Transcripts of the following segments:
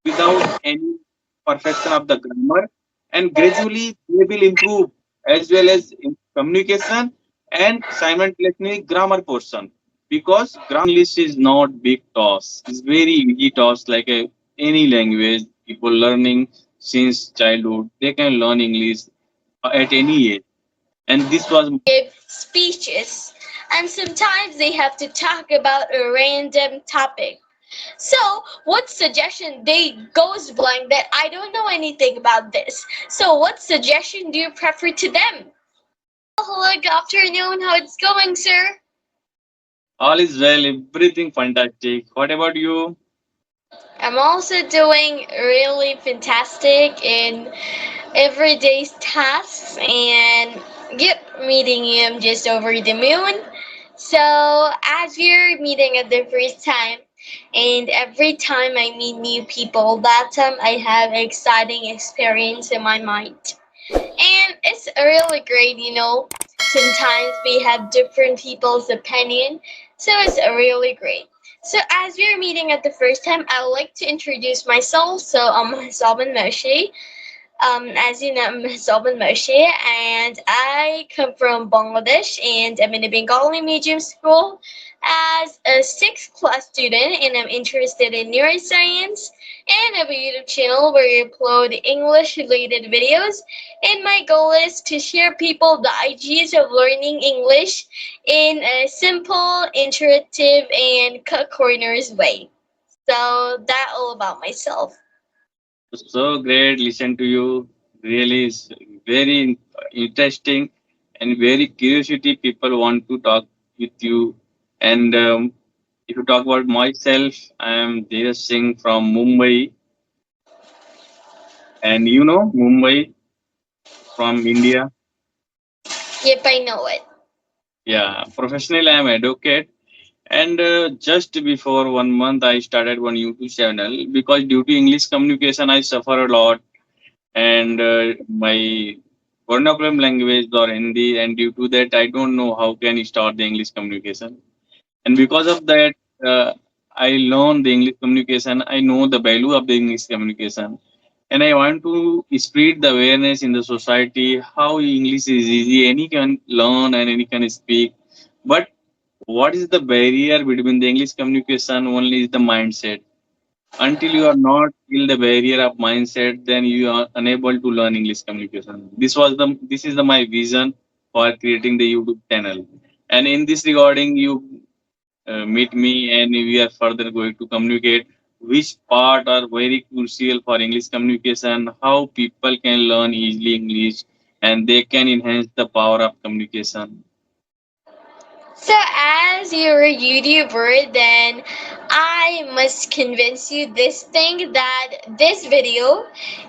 without any perfection of the grammar, and gradually they will improve as well as in communication and simultaneously grammar portion, because grammar English is not big task, it's very easy task, like any language people learning since childhood they can learn English at any age. And this was Give speeches, and sometimes they have to talk about a random topic. So, what suggestion they goes blank that I don't know anything about this. So, what suggestion do you prefer to them? Hello, good afternoon. How it's going, sir? all is well, everything fantastic. What about you? I'm also doing really fantastic in everyday tasks and yep, meeting him just over the moon. So, as we're meeting at the first time, and every time I meet new people, that time I have exciting experience in my mind. And it's really great, you know. Sometimes we have different people's opinion, so it's really great. So as we're meeting at the first time, I would like to introduce myself. So I'm Salman Moshe. As you know, I'm Salman Moshe, and I come from Bangladesh, and I'm in a Bengali medium school as a sixth class student, and I'm interested in neuroscience. And I have a YouTube channel where I upload English related videos. And my goal is to share people the ideas of learning English in a simple, interactive, and cut corners way. So that all about myself. So great, listen to you. Really is very interesting and very curiosity. People want to talk with you. And if you talk about myself, I am Dheeraj Singh from Mumbai, and you know Mumbai from India. Yep, I know it. Yeah, professionally I am advocate. And just before 1 month, I started one YouTube channel because due to English communication, I suffer a lot, and my vernacular language or Hindi, and due to that I don't know how can I start the English communication. And because of that, I learned the English communication. I know the value of the English communication, and I want to spread the awareness in the society how English is easy, any can learn and any can speak. But what is the barrier between the English communication? Only is the mindset. Until you are not kill the barrier of mindset, then you are unable to learn English communication. This is the my vision for creating the YouTube channel. And in this regarding, you meet me, and we are further going to communicate which part are very crucial for English communication, how people can learn easily English, and they can enhance the power of communication. So, as you're a YouTuber, then I must convince you this thing that this video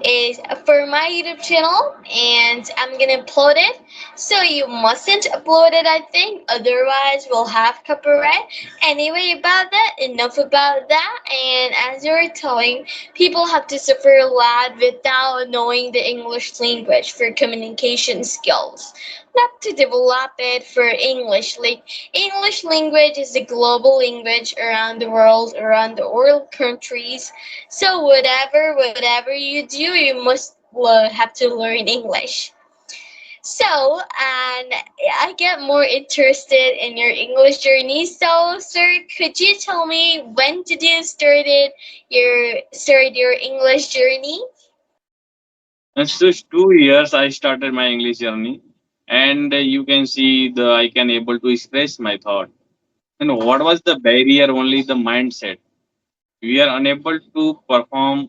is for my YouTube channel and I'm gonna upload it. So, you mustn't upload it, I think, otherwise, we'll have copyright. Anyway, about that, enough about that. And as you were telling, people have to suffer a lot without knowing the English language for communication skills, not to develop it for English. Like English language is a global language around the world, around the world countries. So whatever you do, you must have to learn English. So, and I get more interested in your English journey. So, sir, could you tell me when did you start your English journey? It's just 2 years I started my English journey, and you can see the I can able to express my thought. And what was the barrier? Only the mindset. We are unable to perform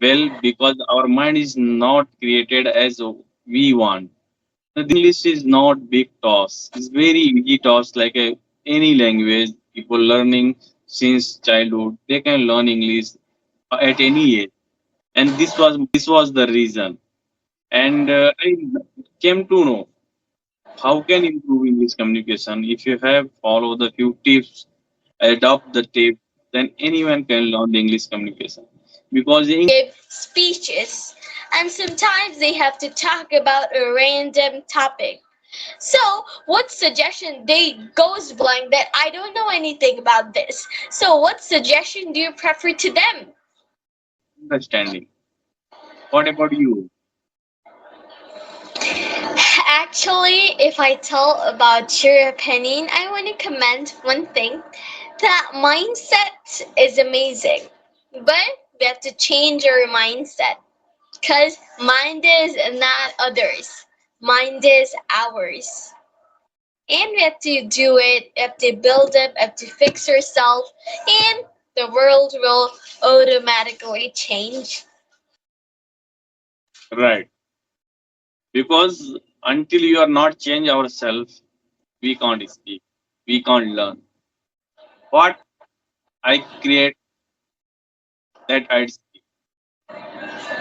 well because our mind is not created as we want. The English is not big task. It's very easy task, like any language people learning since childhood. They can learn English at any age, and this was the reason. And I came to know how can improve English communication. If you have follow the few tips, adopt the tips, then anyone can learn the English communication. Because the Give speeches, and sometimes they have to talk about a random topic. So, what suggestion they goes blank that I don't know anything about this. So, what suggestion do you prefer to them? understanding. What about you? Actually, if I tell about your opinion, I want to comment one thing. That mindset is amazing, but we have to change our mindset because mind is not others, mind is ours. And we have to do it, we have to build up, we have to fix ourselves, and the world will automatically change. Right. Because until you are not change ourselves, we can't speak. We can't learn. What I create that I speak.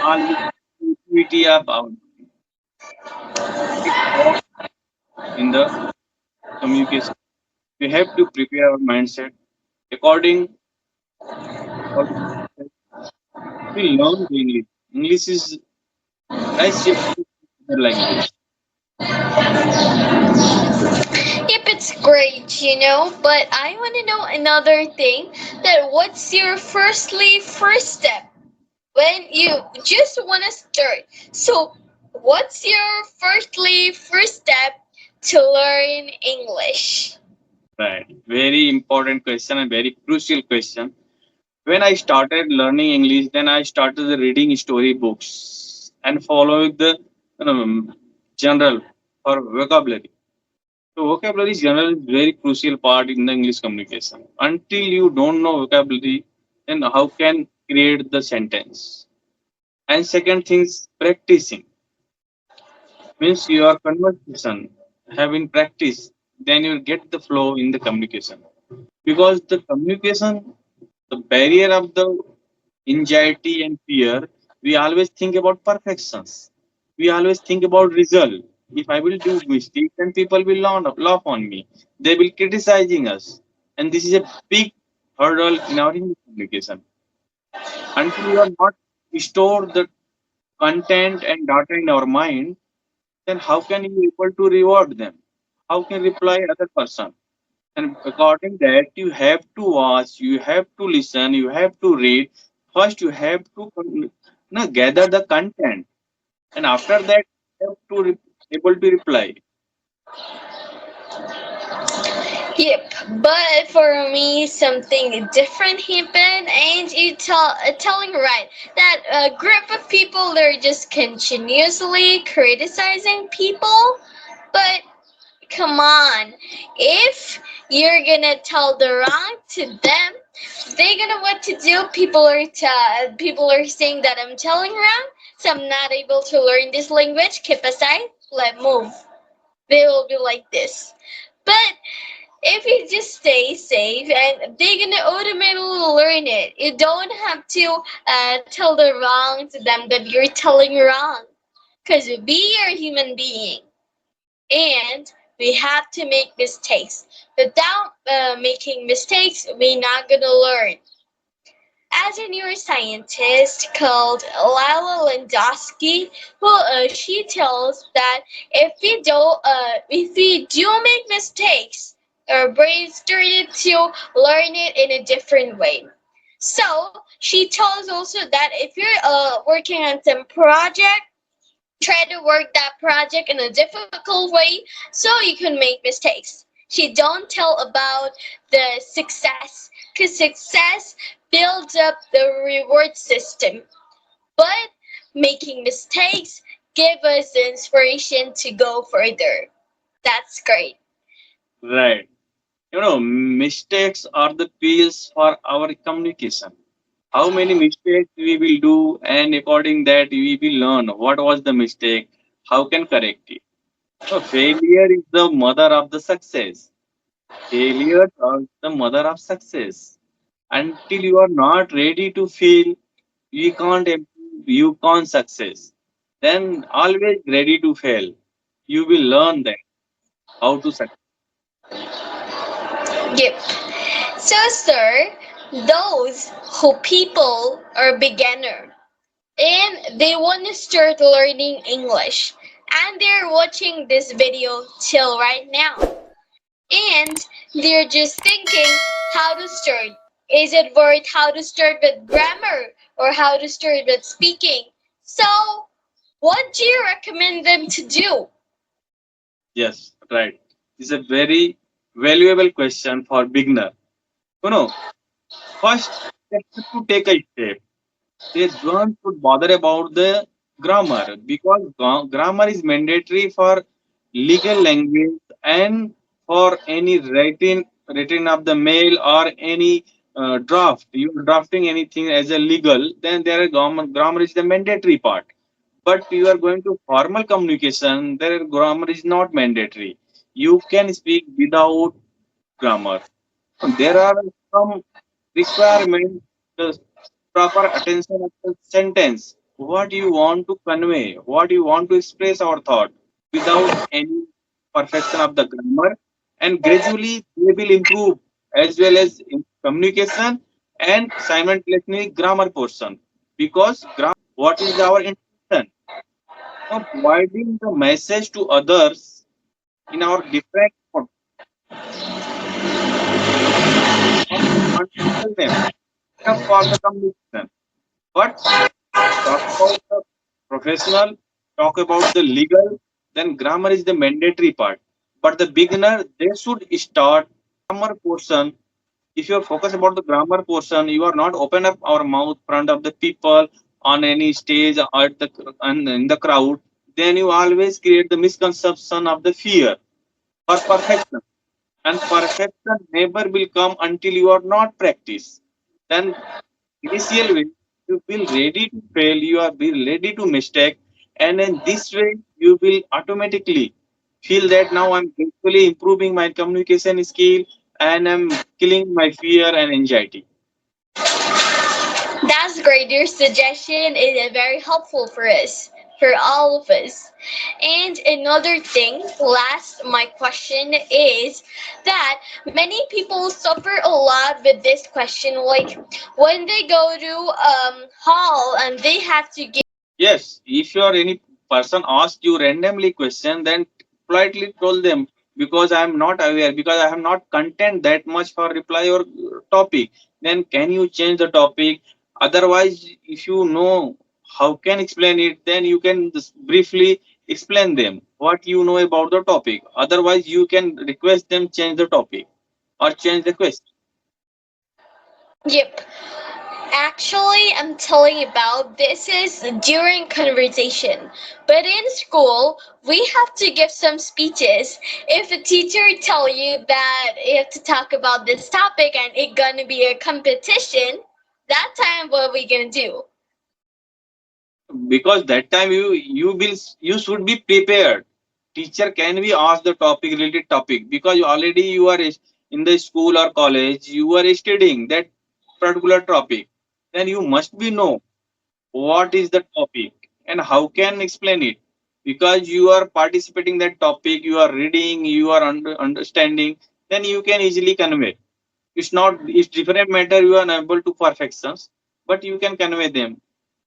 Always creativity of our it's all in the communication. We have to prepare our mindset according what we learn the English. English is as just another language. Yep, it's great, but I want to know another thing that what's your first step when you just want to start? So, what's your first step to learn English? Right. Very important question and very crucial question. When I started learning English, then I started reading story books and following the general for vocabulary. So vocabulary general is very crucial part in the English communication. Until you don't know vocabulary, then how can create the sentence? And second thing is practicing. Means your conversation having practice, then you get the flow in the communication. Because the communication, the barrier of the anxiety and fear, we always think about perfections. We always think about result. If I will do mistake, then people will laugh on me. They will criticizing us, and this is a big hurdle in our English communication. Until you are not store the content and data in our mind, then how can you able to reward them? How can reply other person? And according that, you have to watch, you have to listen, you have to read. First, you have to gather the content, and after that, you have to able to reply. Yep, but for me, something different happened, and telling right that a group of people they're just continuously criticizing people, but come on, if you're gonna tell the wrong to them, they gonna what to do. People are saying that I'm telling wrong, so I'm not able to learn this language. Keep aside, let move. They will be like this, but if you just stay safe and they're gonna automatically learn it. You don't have to tell the wrong to them that you're telling wrong, because we are human being and we have to make mistakes. Without making mistakes, we're not gonna learn. As a neuroscientist called Lila Landowski, who she tells that if we do make mistakes, our brain started to learn it in a different way. So she tells also that if you're working on some project, try to work that project in a difficult way so you can make mistakes. She don't tell about the success because success builds up the reward system. But making mistakes give us the inspiration to go further. That's great. Right. Mistakes are the pills for our communication. How many mistakes we will do, and according that we will learn what was the mistake, how can correct it. Failure is the mother of the success. Failures are the mother of success. Until you are not ready to fail, you can't improve, you can't success. Then always ready to fail. You will learn that how to succeed. Yep. So, sir, those who people are beginner and they want to start learning English and they're watching this video till right now and they're just thinking how to start. Is it worth how to start with grammar or how to start with speaking? So, what do you recommend them to do? Yes, right. It's a very valuable question for beginner. You know, first they have to take a step. They don't should bother about the grammar because grammar is mandatory for legal language and for any writing of the mail or any draft. You are drafting anything as a legal, then there are grammar is the mandatory part. But you are going to formal communication, there grammar is not mandatory. You can speak without grammar. There are some requirements, the proper attention of the sentence, what you want to convey, what you want to express our thought without any perfection of the grammar, and gradually they will improve as well as in communication and simultaneously grammar portion, because grammar what is our intention, providing the message to others in our different modes of understand them enough for the communication. But talk about the professional, talk about the legal, then grammar is the mandatory part. But the beginner, they should start grammar portion. If you are focused about the grammar portion, you are not open up our mouth front of the people on any stage or at the and in the crowd, then you always create the misconception of the fear for perfection. And perfection never will come until you are not practice. Then initial way you feel ready to fail, you are be ready to mistake, and in this way you will automatically feel that now I'm gradually improving my communication skill and I'm killing my fear and anxiety. That's great. Your suggestion is very helpful for us, for all of us. And another thing, last, my question is that many people suffer a lot with this question. Like when they go to hall and they have to give. Yes, if you are any person ask you randomly question, then politely told them, because I am not aware, because I have not content that much for reply your topic. Then can you change the topic? Otherwise, if you know how can explain it, then you can just briefly explain them what you know about the topic. Otherwise, you can request them change the topic or change the question. Yep. Actually, I'm telling you about this is during conversation. But in school, we have to give some speeches. If the teacher tell you that you have to talk about this topic and it's gonna be a competition, that time what we gonna do? Because that time you should be prepared. Teacher can be asked the topic related topic, because already you are in the school or college, you are studying that particular topic, then you must be know what is the topic and how can explain it, because you are participating that topic, you are reading, you are understanding, then you can easily convey. It's not, it's different matter, you are unable to perfections, but you can convey them.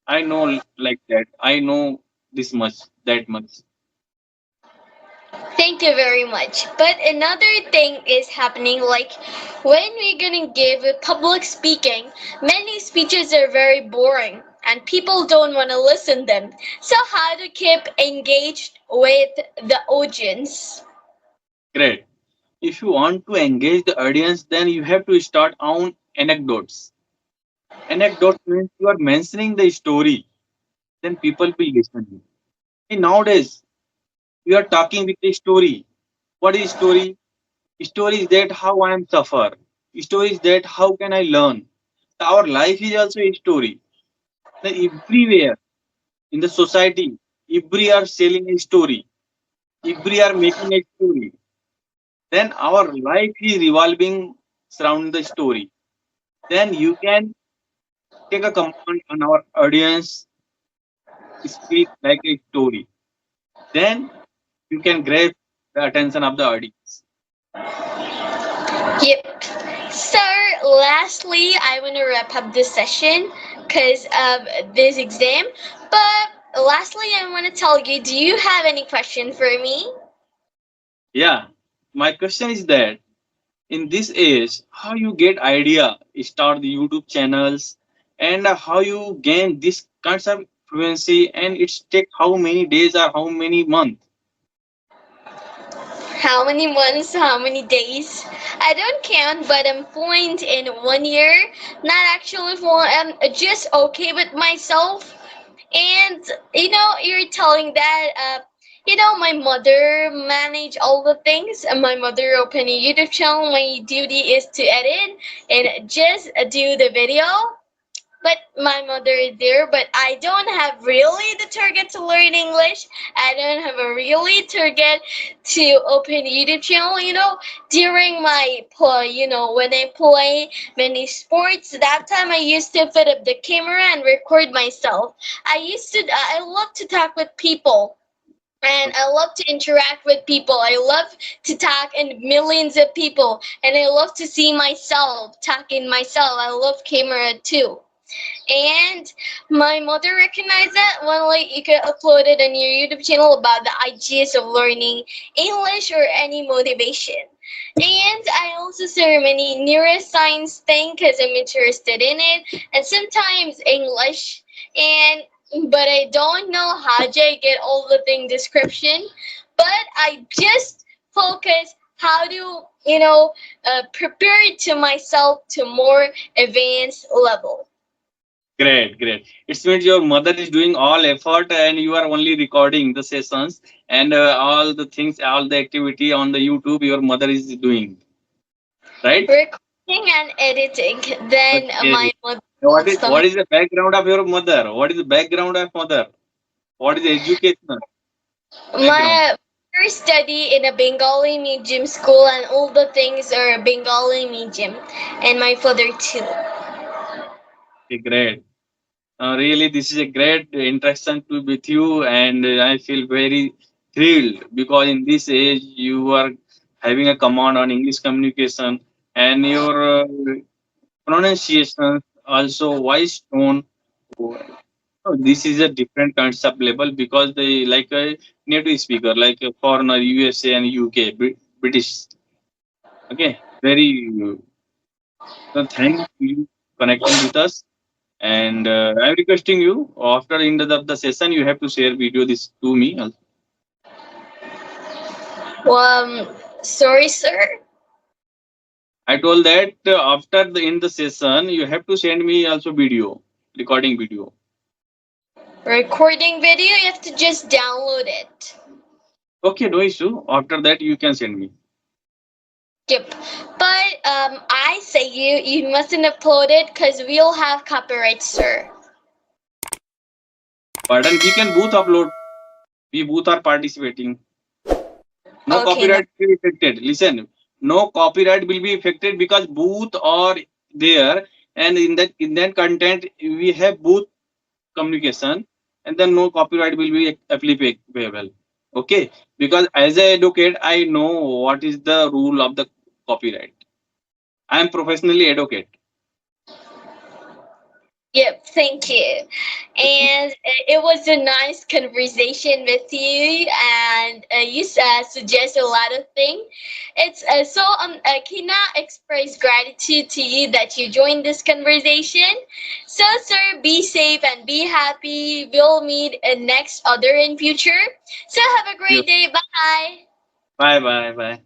I know like that. I know this much, that much. Thank you very much. But another thing is happening like when we're gonna give a public speaking, many speeches are very boring and people don't want to listen them. So how to keep engaged with the audience? Great. If you want to engage the audience, then you have to start on anecdotes. Anecdote means you are mentioning the story, then people will listen. And nowadays, we are talking with a story. What is story? Story is that how I am suffer. Story is that how can I learn. Our life is also a story. Then everywhere in the society, every are selling a story. Every are making a story. Then our life is revolving around the story. Then you can take a command on our audience, speak like a story. Then you can grab the attention of the audience. Yep. So, lastly, I want to wrap up this session because of this exam. But lastly, I want to tell you, do you have any question for me? Yeah. My question is that in this age, how you get idea, start the YouTube channels, and how you gain this kinds of fluency, and it's take how many days or how many months? How many months, how many days? I don't count, but I'm fluent in 1 year. Not actually fluent, I'm just okay with myself. And you're telling that my mother manage all the things, and my mother open a YouTube channel. My duty is to edit and just do the video. But my mother is there, but I don't have really the target to learn English. I don't have a really target to open YouTube channel. During my play, when I play many sports, that time I used to fit up the camera and record myself. I love to talk with people. And I love to interact with people. I love to talk in millions of people. And I love to see myself, talking myself. I love camera too. And my mother recognized that when like you can upload it on your YouTube channel about the ideas of learning English or any motivation. And I also serve many neuroscience thing because I'm interested in it, and sometimes English. And but I don't know how to get all the thing description. But I just focus how to prepare to myself to more advanced level. Great, great. It means your mother is doing all effort and you are only recording the sessions, and all the things, all the activity on the YouTube, your mother is doing, right? Recording and editing. Then Okay. my mother What is holds the what is the background of your mother? What is the background of mother? What is the educational background? my mother study in a Bengali medium school, and all the things are Bengali medium, and my father too. Okay, great. Really, this is a great interaction to with you, and I feel very thrilled because in this age you are having a command on English communication, and your pronunciation also voice tone. Oh, this is a different concept level because they like a native speaker, like a foreigner, USA and UK, British. Okay, very. Thank you connecting with us. And I'm requesting you after the end of the session, you have to share video this to me. Sorry, sir. I told that after the end the session, you have to send me also video, recording video. Recording video, you have to just download it. Okay, no issue. After that, you can send me. Yep. But I say you mustn't upload it because we'll have copyright, sir. Pardon, we can both upload. We both are participating. No Okay, no. copyright will be affected. Listen, no copyright will be affected because both are there, and in that content we have both communication, and then no copyright will be applicable. Okay, because as an advocate, I know what is the rule of the copyright. I am professionally advocate. Yep, thank you. Okay. And it was a nice conversation with you, and you suggest a lot of things. It's so I cannot express gratitude to you that you joined this conversation. So, sir, be safe and be happy. We'll meet next other in future. So, have a Yes. great day. Bye. Bye bye bye.